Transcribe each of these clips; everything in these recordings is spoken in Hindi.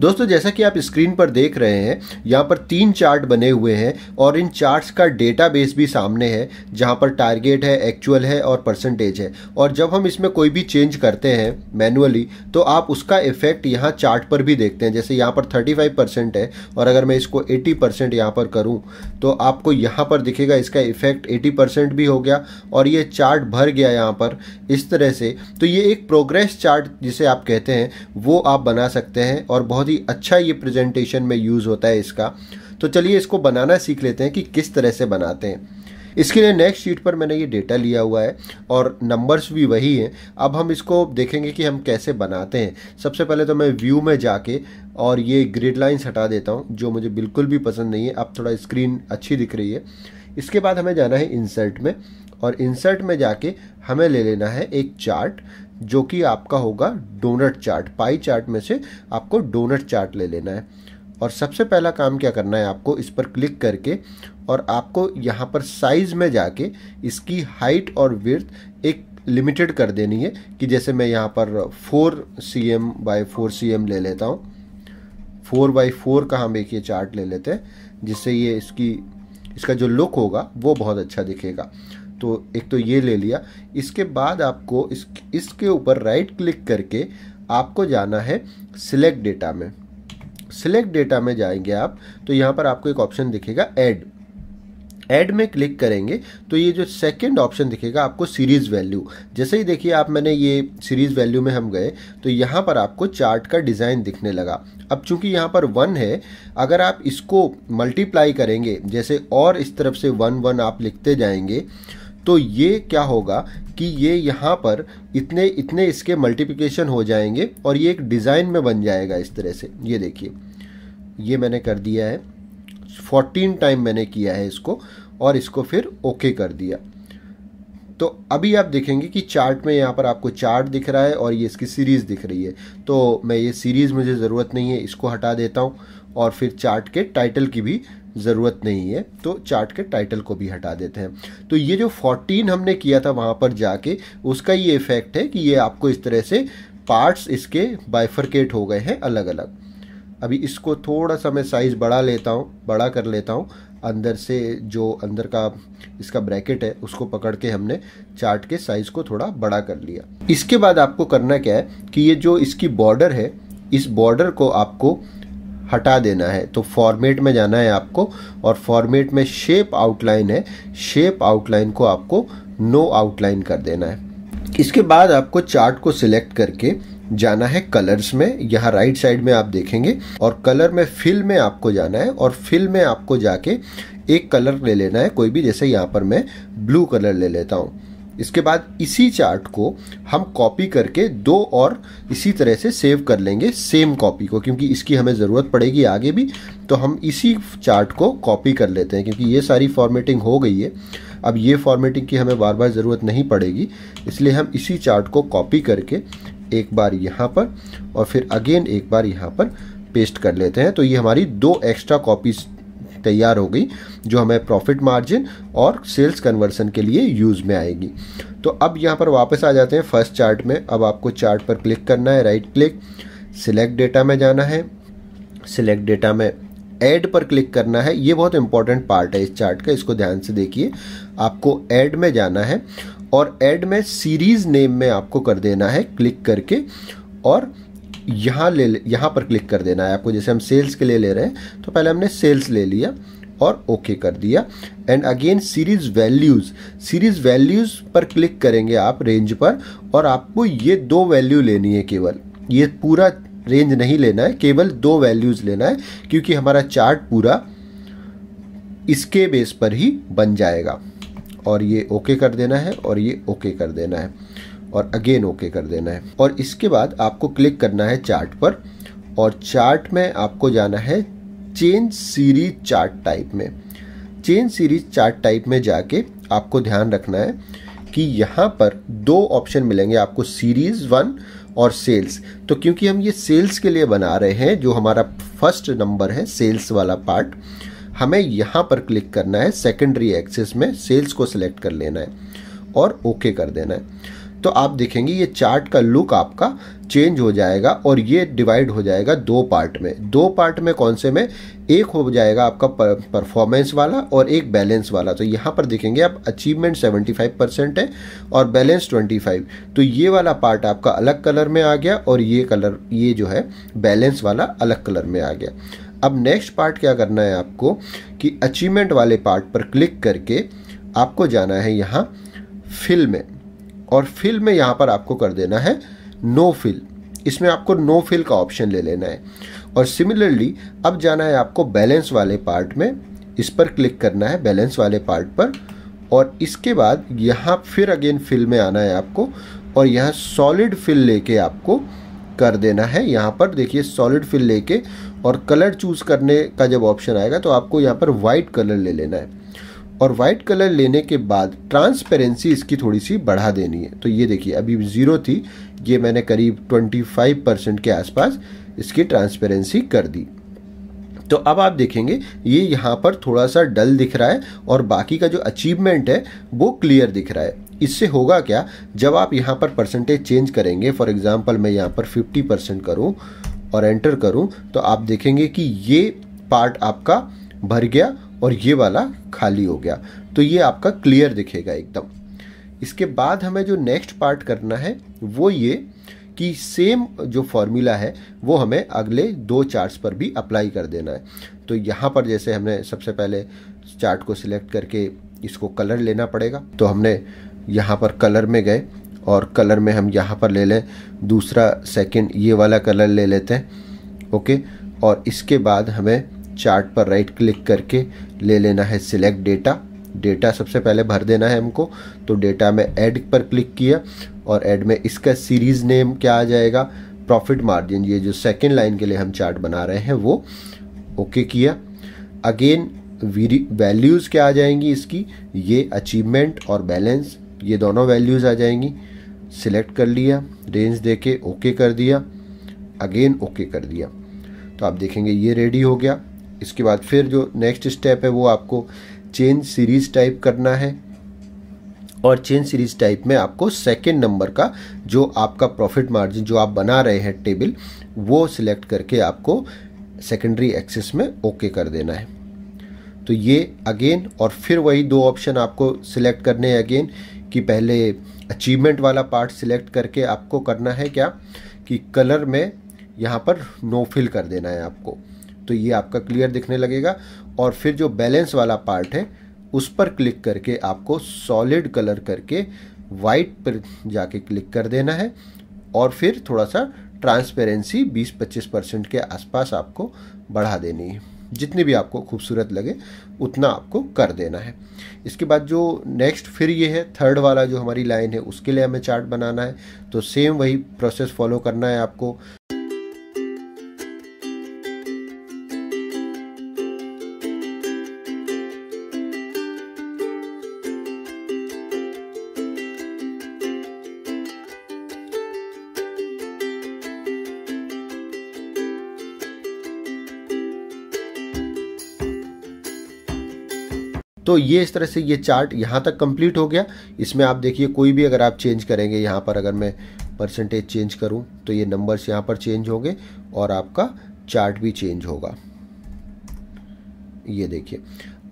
दोस्तों जैसा कि आप स्क्रीन पर देख रहे हैं, यहाँ पर 3 चार्ट बने हुए हैं और इन चार्ट्स का डेटाबेस भी सामने है, जहाँ पर टारगेट है, एक्चुअल है और परसेंटेज है। और जब हम इसमें कोई भी चेंज करते हैं मैनुअली, तो आप उसका इफेक्ट यहाँ चार्ट पर भी देखते हैं। जैसे यहाँ पर 35% है और अगर मैं इसको 80% यहाँ पर करूँ तो आपको यहाँ पर दिखेगा इसका इफेक्ट 80% भी हो गया और ये चार्ट भर गया यहाँ पर इस तरह से। तो ये एक प्रोग्रेस चार्ट जिसे आप कहते हैं वो आप बना सकते हैं और बहुत ही अच्छा ये प्रेजेंटेशन में यूज़ होता है इसका। तो चलिए इसको बनाना सीख लेते हैं कि किस तरह से बनाते हैं। इसके लिए नेक्स्ट शीट पर मैंने ये डेटा लिया हुआ है और नंबर्स भी वही हैं। अब हम इसको देखेंगे कि हम कैसे बनाते हैं। सबसे पहले तो मैं व्यू में जाके और ये ग्रिड लाइंस हटा देता हूँ जो मुझे बिल्कुल भी पसंद नहीं है। अब थोड़ा स्क्रीन अच्छी दिख रही है। इसके बाद हमें जाना है इंसर्ट में और इंसर्ट में जाके हमें ले लेना है एक चार्ट जो कि आपका होगा डोनट चार्ट। पाई चार्ट में से आपको डोनट चार्ट ले लेना है और सबसे पहला काम क्या करना है, आपको इस पर क्लिक करके और आपको यहाँ पर साइज़ में जाके इसकी हाइट और विड्थ एक लिमिटेड कर देनी है कि जैसे मैं यहाँ पर 4 cm बाय 4 cm ले लेता हूँ। 4 बाय 4 का हम एक ये चार्ट ले लेते हैं जिससे ये इसका जो लुक होगा वो बहुत अच्छा दिखेगा। तो एक तो ये ले लिया। इसके बाद आपको इसके ऊपर राइट क्लिक करके आपको जाना है सिलेक्ट डेटा में। सिलेक्ट डेटा में जाएंगे आप तो यहाँ पर आपको एक ऑप्शन दिखेगा ऐड में क्लिक करेंगे तो ये जो सेकंड ऑप्शन दिखेगा आपको सीरीज़ वैल्यू। जैसे ही देखिए आप मैंने ये सीरीज़ वैल्यू में हम गए तो यहाँ पर आपको चार्ट का डिज़ाइन दिखने लगा। अब चूंकि यहाँ पर 1 है, अगर आप इसको मल्टीप्लाई करेंगे जैसे और इस तरफ से 1 1 आप लिखते जाएंगे तो ये क्या होगा कि ये यहाँ पर इतने इतने इसके मल्टीप्लिकेशन हो जाएंगे और ये एक डिज़ाइन में बन जाएगा इस तरह से। ये देखिए ये मैंने कर दिया है, 14 टाइम मैंने किया है इसको और इसको फिर ओके कर दिया। तो अभी आप देखेंगे कि चार्ट में यहाँ पर आपको चार्ट दिख रहा है और ये इसकी सीरीज़ दिख रही है। तो मैं ये सीरीज़ मुझे ज़रूरत नहीं है, इसको हटा देता हूँ और फिर चार्ट के टाइटल की भी ज़रूरत नहीं है तो चार्ट के टाइटल को भी हटा देते हैं। तो ये जो 14 हमने किया था वहाँ पर जाके उसका ये इफ़ेक्ट है कि ये आपको इस तरह से पार्ट्स इसके बाइफरकेट हो गए हैं अलग अलग। अभी इसको थोड़ा सा मैं साइज़ बड़ा कर लेता हूँ। अंदर से जो अंदर का इसका ब्रैकेट है उसको पकड़ के हमने चार्ट के साइज़ को थोड़ा बड़ा कर लिया। इसके बाद आपको करना क्या है कि ये जो इसकी बॉर्डर है इस बॉर्डर को आपको हटा देना है। तो फॉर्मेट में जाना है आपको और फॉर्मेट में शेप आउटलाइन है, शेप आउटलाइन को आपको नो आउटलाइन कर देना है। इसके बाद आपको चार्ट को सिलेक्ट करके जाना है कलर्स में। यहाँ राइट साइड में आप देखेंगे और कलर में फिल में आपको जाना है और फिल में आपको जाके एक कलर ले लेना है कोई भी। जैसे यहाँ पर मैं ब्लू कलर ले लेता हूँ। इसके बाद इसी चार्ट को हम कॉपी करके 2 और इसी तरह से सेव कर लेंगे सेम कॉपी को, क्योंकि इसकी हमें ज़रूरत पड़ेगी आगे भी। तो हम इसी चार्ट को कॉपी कर लेते हैं क्योंकि ये सारी फॉर्मेटिंग हो गई है। अब ये फॉर्मेटिंग की हमें बार बार ज़रूरत नहीं पड़ेगी, इसलिए हम इसी चार्ट को कॉपी करके एक बार यहाँ पर और फिर अगेन एक बार यहाँ पर पेस्ट कर लेते हैं। तो ये हमारी 2 एक्स्ट्रा कॉपीज तैयार हो गई जो हमें प्रॉफिट मार्जिन और सेल्स कन्वर्सन के लिए यूज़ में आएगी। तो अब यहाँ पर वापस आ जाते हैं फर्स्ट चार्ट में। अब आपको चार्ट पर क्लिक करना है, राइट क्लिक, सिलेक्ट डेटा में जाना है, सिलेक्ट डेटा में ऐड पर क्लिक करना है। ये बहुत इंपॉर्टेंट पार्ट है इस चार्ट का, इसको ध्यान से देखिए। आपको ऐड में जाना है और ऐड में सीरीज़ नेम में आपको कर देना है क्लिक करके और यहाँ पर क्लिक कर देना है आपको। जैसे हम सेल्स के लिए ले रहे हैं तो पहले हमने सेल्स ले लिया और ओके कर दिया। एंड अगेन सीरीज़ वैल्यूज़ पर क्लिक करेंगे आप रेंज पर और आपको ये 2 वैल्यू लेनी है केवल। ये पूरा रेंज नहीं लेना है, केवल 2 वैल्यूज़ लेना है क्योंकि हमारा चार्ट पूरा इसके बेस पर ही बन जाएगा। और ये ओके कर देना है और ये ओके कर देना है और अगेन ओके कर देना है। और इसके बाद आपको क्लिक करना है चार्ट पर और चार्ट में आपको जाना है चेंज सीरीज चार्ट टाइप में। चेंज सीरीज चार्ट टाइप में जाके आपको ध्यान रखना है कि यहाँ पर 2 ऑप्शन मिलेंगे आपको, सीरीज 1 और सेल्स। तो क्योंकि हम ये सेल्स के लिए बना रहे हैं, जो हमारा फर्स्ट नंबर है सेल्स वाला पार्ट, हमें यहाँ पर क्लिक करना है सेकेंडरी एक्सेस में, सेल्स को सिलेक्ट कर लेना है और ओके कर देना है। तो आप देखेंगे ये चार्ट का लुक आपका चेंज हो जाएगा और ये डिवाइड हो जाएगा दो पार्ट में। दो पार्ट में कौन से में? एक हो जाएगा आपका परफॉर्मेंस वाला और एक बैलेंस वाला। तो यहाँ पर देखेंगे आप अचीवमेंट 75% है और बैलेंस 25। तो ये वाला पार्ट आपका अलग कलर में आ गया और ये जो है बैलेंस वाला अलग कलर में आ गया। अब नेक्स्ट पार्ट क्या करना है आपको कि अचीवमेंट वाले पार्ट पर क्लिक करके आपको जाना है यहाँ फिल में, और फिल में यहाँ पर आपको कर देना है नो फिल। इसमें आपको नो फिल का ऑप्शन ले लेना है। और सिमिलरली अब जाना है आपको बैलेंस वाले पार्ट में, इस पर क्लिक करना है बैलेंस वाले पार्ट पर, और इसके बाद यहाँ फिर अगेन फिल में आना है आपको और यहाँ सॉलिड फिल लेके आपको कर देना है। यहाँ पर देखिए सॉलिड फिल लेके और कलर चूज करने का जब ऑप्शन आएगा तो आपको यहाँ पर वाइट कलर ले लेना है, और वाइट कलर लेने के बाद ट्रांसपेरेंसी इसकी थोड़ी सी बढ़ा देनी है। तो ये देखिए अभी 0 थी, ये मैंने करीब 25% के आसपास इसकी ट्रांसपेरेंसी कर दी। तो अब आप देखेंगे ये यहाँ पर थोड़ा सा डल दिख रहा है और बाकी का जो अचीवमेंट है वो क्लियर दिख रहा है। इससे होगा क्या, जब आप यहाँ पर परसेंटेज चेंज करेंगे, फॉर एग्जांपल मैं यहाँ पर 50% करूँ और एंटर करूँ, तो आप देखेंगे कि ये पार्ट आपका भर गया और ये वाला खाली हो गया। तो ये आपका क्लियर दिखेगा एकदम। इसके बाद हमें जो नेक्स्ट पार्ट करना है वो ये कि सेम जो फॉर्मूला है वो हमें अगले दो चार्ट्स पर भी अप्लाई कर देना है। तो यहाँ पर जैसे हमने सबसे पहले चार्ट को सिलेक्ट करके इसको कलर लेना पड़ेगा, तो हमने यहाँ पर कलर में गए और कलर में हम यहाँ पर ले लें दूसरा सेकंड ये वाला कलर ले लेते हैं, ओके। और इसके बाद हमें चार्ट पर राइट क्लिक करके ले लेना है सिलेक्ट डेटा। डेटा सबसे पहले भर देना है हमको, तो डेटा में ऐड पर क्लिक किया और ऐड में इसका सीरीज़ नेम क्या आ जाएगा, प्रॉफिट मार्जिन, ये जो सेकंड लाइन के लिए हम चार्ट बना रहे हैं वो ओके किया। अगेन वैल्यूज़ क्या आ जाएंगी इसकी, ये अचीवमेंट और बैलेंस, ये दोनों वैल्यूज़ आ जाएंगी। सिलेक्ट कर लिया, रेंज देके ओके कर दिया, अगेन ओके कर दिया। तो आप देखेंगे ये रेडी हो गया। इसके बाद फिर जो नेक्स्ट स्टेप है वो आपको चेंज सीरीज टाइप करना है, और चेंज सीरीज टाइप में आपको सेकंड नंबर का जो आपका प्रॉफिट मार्जिन जो आप बना रहे हैं टेबल वो सिलेक्ट करके आपको सेकेंडरी एक्सेस में ओके कर देना है। तो ये अगेन और फिर वही दो ऑप्शन आपको सिलेक्ट करने हैं अगेन, कि पहले अचीवमेंट वाला पार्ट सिलेक्ट करके आपको करना है क्या कि कलर में यहाँ पर नो फिल कर देना है आपको। तो ये आपका क्लियर दिखने लगेगा। और फिर जो बैलेंस वाला पार्ट है उस पर क्लिक करके आपको सॉलिड कलर करके वाइट पर जाके क्लिक कर देना है, और फिर थोड़ा सा ट्रांसपेरेंसी 20-25% के आसपास आपको बढ़ा देनी है। जितनी भी आपको खूबसूरत लगे उतना आपको कर देना है। इसके बाद जो नेक्स्ट फिर ये है थर्ड वाला जो हमारी लाइन है उसके लिए हमें चार्ट बनाना है। तो सेम वही प्रोसेस फॉलो करना है आपको। तो ये इस तरह से ये चार्ट यहाँ तक कंप्लीट हो गया। इसमें आप देखिए कोई भी अगर आप चेंज करेंगे, यहाँ पर अगर मैं परसेंटेज चेंज करूँ तो ये नंबर्स यहाँ पर चेंज होंगे और आपका चार्ट भी चेंज होगा। ये देखिए,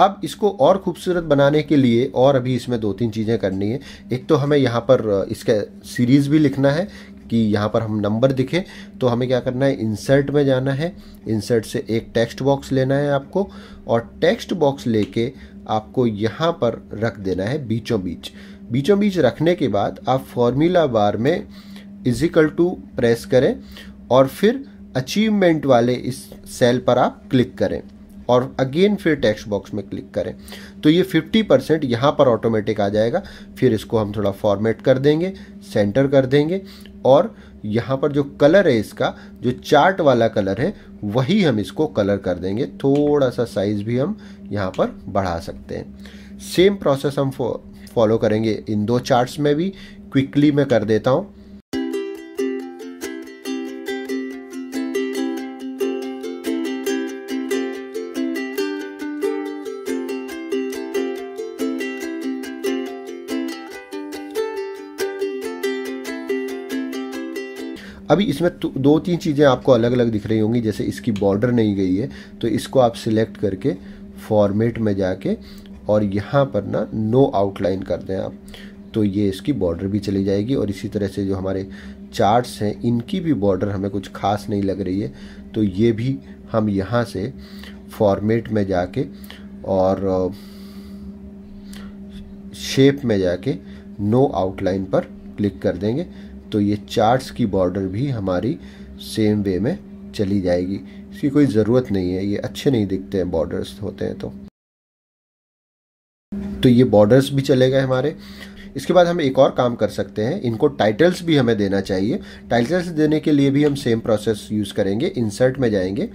अब इसको और खूबसूरत बनाने के लिए और अभी इसमें 2-3 चीज़ें करनी है। एक तो हमें यहाँ पर इसका सीरीज़ भी लिखना है कि यहाँ पर हम नंबर दिखे। तो हमें क्या करना है, इंसर्ट में जाना है, इंसर्ट से एक टेक्स्ट बॉक्स लेना है आपको, और टेक्स्ट बॉक्स लेके आपको यहाँ पर रख देना है बीचों बीच। बीचों बीच रखने के बाद आप फॉर्मूला बार में = प्रेस करें और फिर अचीवमेंट वाले इस सेल पर आप क्लिक करें और अगेन फिर टेक्स्ट बॉक्स में क्लिक करें। तो ये 50% यहाँ पर ऑटोमेटिक आ जाएगा। फिर इसको हम थोड़ा फॉर्मेट कर देंगे, सेंटर कर देंगे, और यहाँ पर जो कलर है इसका जो चार्ट वाला कलर है वही हम इसको कलर कर देंगे। थोड़ा सा साइज भी हम यहाँ पर बढ़ा सकते हैं। सेम प्रोसेस हम फॉलो करेंगे इन दो चार्ट्स में भी। क्विकली मैं कर देता हूँ। अभी इसमें दो तीन चीज़ें आपको अलग अलग दिख रही होंगी, जैसे इसकी बॉर्डर नहीं गई है, तो इसको आप सिलेक्ट करके फॉर्मेट में जाके और यहाँ पर ना नो आउटलाइन कर दें आप, तो ये इसकी बॉर्डर भी चली जाएगी। और इसी तरह से जो हमारे चार्ट्स हैं इनकी भी बॉर्डर हमें कुछ खास नहीं लग रही है, तो ये भी हम यहाँ से फॉर्मेट में जाके और शेप में जाके नो आउटलाइन पर क्लिक कर देंगे, तो ये चार्ट्स की बॉर्डर भी हमारी सेम वे में चली जाएगी। इसकी कोई ज़रूरत नहीं है, ये अच्छे नहीं दिखते हैं बॉर्डर्स होते हैं तो ये बॉर्डर्स भी चले गए हमारे। इसके बाद हम एक और काम कर सकते हैं, इनको टाइटल्स भी हमें देना चाहिए। टाइटल्स देने के लिए भी हम सेम प्रोसेस यूज़ करेंगे। इंसर्ट में जाएंगे,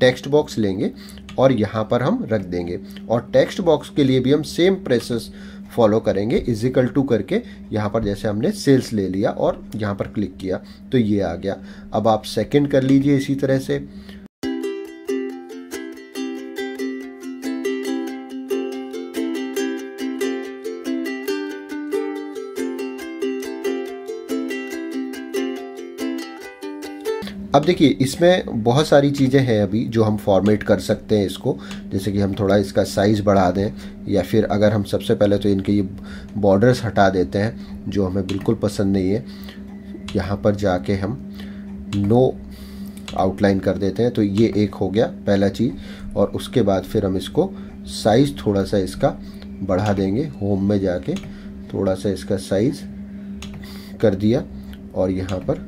टेक्स्ट बॉक्स लेंगे और यहाँ पर हम रख देंगे, और टेक्स्ट बॉक्स के लिए भी हम सेम प्रोसेस फॉलो करेंगे। इजिकल टू करके यहाँ पर जैसे हमने सेल्स ले लिया और यहाँ पर क्लिक किया तो ये आ गया। अब आप सेकंड कर लीजिए इसी तरह से। अब देखिए इसमें बहुत सारी चीज़ें हैं अभी जो हम फॉर्मेट कर सकते हैं इसको, जैसे कि हम थोड़ा इसका साइज़ बढ़ा दें, या फिर अगर हम सबसे पहले तो इनके ये बॉर्डर्स हटा देते हैं जो हमें बिल्कुल पसंद नहीं है। यहाँ पर जाके हम नो आउटलाइन कर देते हैं, तो ये एक हो गया पहला चीज़। और उसके बाद फिर हम इसको साइज़ थोड़ा सा इसका बढ़ा देंगे, होम में जाके थोड़ा सा इसका साइज़ कर दिया और यहाँ पर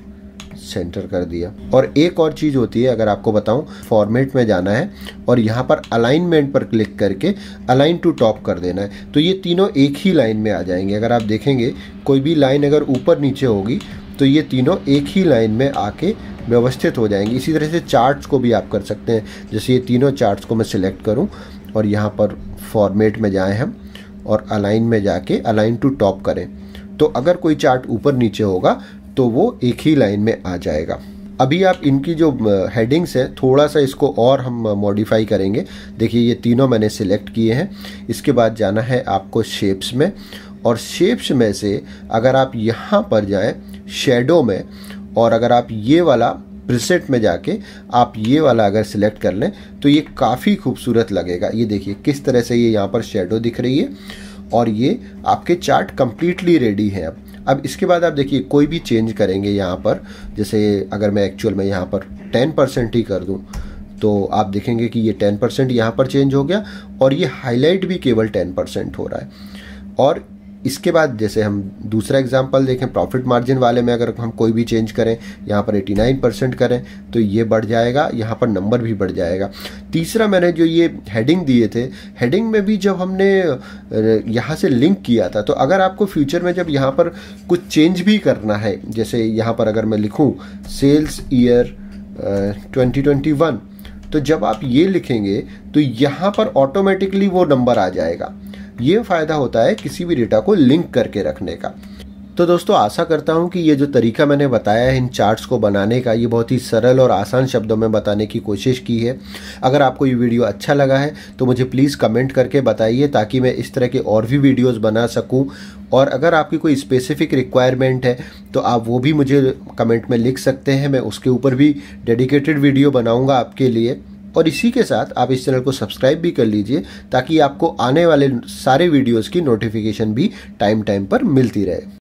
सेंटर कर दिया। और एक और चीज़ होती है, अगर आपको बताऊं, फॉर्मेट में जाना है और यहाँ पर अलाइनमेंट पर क्लिक करके अलाइन टू टॉप कर देना है, तो ये तीनों एक ही लाइन में आ जाएंगे। अगर आप देखेंगे कोई भी लाइन अगर ऊपर नीचे होगी तो ये तीनों एक ही लाइन में आके व्यवस्थित हो जाएंगी। इसी तरह से चार्ट्स को भी आप कर सकते हैं, जैसे ये तीनों चार्ट्स को मैं सिलेक्ट करूँ और यहाँ पर फॉर्मेट में जाएँ हम और अलाइन में जाके अलाइन टू टॉप करें, तो अगर कोई चार्ट ऊपर नीचे होगा तो वो एक ही लाइन में आ जाएगा। अभी आप इनकी जो हेडिंग्स है थोड़ा सा इसको और हम मॉडिफाई करेंगे। देखिए ये तीनों मैंने सिलेक्ट किए हैं। इसके बाद जाना है आपको शेप्स में, और शेप्स में से अगर आप यहाँ पर जाएं शेडो में, और अगर आप ये वाला प्रीसेट में जाके आप ये वाला अगर सिलेक्ट कर लें तो ये काफ़ी खूबसूरत लगेगा। ये देखिए किस तरह से ये यहाँ पर शेडो दिख रही है और ये आपके चार्ट कंप्लीटली रेडी है। अब इसके बाद आप देखिए कोई भी चेंज करेंगे यहाँ पर, जैसे अगर मैं एक्चुअल में यहाँ पर 10% ही कर दूँ तो आप देखेंगे कि ये 10% यहाँ पर चेंज हो गया और ये हाईलाइट भी केवल 10% हो रहा है। और इसके बाद जैसे हम दूसरा एग्जांपल देखें, प्रॉफिट मार्जिन वाले में अगर हम कोई भी चेंज करें, यहाँ पर 89% करें तो ये बढ़ जाएगा, यहाँ पर नंबर भी बढ़ जाएगा। तीसरा मैंने जो ये हेडिंग दिए थे, हेडिंग में भी जब हमने यहाँ से लिंक किया था, तो अगर आपको फ्यूचर में जब यहाँ पर कुछ चेंज भी करना है, जैसे यहाँ पर अगर मैं लिखूँ सेल्स ईयर 2021, तो जब आप ये लिखेंगे तो यहाँ पर ऑटोमेटिकली वो नंबर आ जाएगा। ये फ़ायदा होता है किसी भी डेटा को लिंक करके रखने का। तो दोस्तों आशा करता हूँ कि ये जो तरीका मैंने बताया है इन चार्ट्स को बनाने का, ये बहुत ही सरल और आसान शब्दों में बताने की कोशिश की है। अगर आपको ये वीडियो अच्छा लगा है तो मुझे प्लीज़ कमेंट करके बताइए, ताकि मैं इस तरह के और भी वीडियोस बना सकूं। और अगर आपकी कोई स्पेसिफिक रिक्वायरमेंट है तो आप वो भी मुझे कमेंट में लिख सकते हैं, मैं उसके ऊपर भी डेडिकेटेड वीडियो बनाऊँगा आपके लिए। और इसी के साथ आप इस चैनल को सब्सक्राइब भी कर लीजिए, ताकि आपको आने वाले सारे वीडियोस की नोटिफिकेशन भी टाइम टाइम पर मिलती रहे।